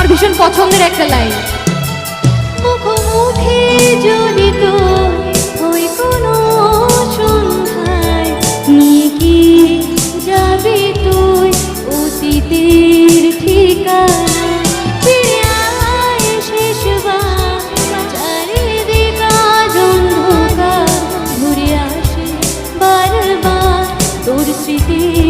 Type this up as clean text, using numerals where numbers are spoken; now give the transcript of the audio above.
ভীষণ পছন্দের একটা লাইন। মুখোমুখি যদি তোর ওই কোনো সন্ধ্যায় নিয়ে কি যাবি তুই অতীতের ঠিকানা, ফিরে আয় শেষবার, চারিদিক আজ অন্ধকার, ঘুরে আসে বারবার তোর স্মৃতি।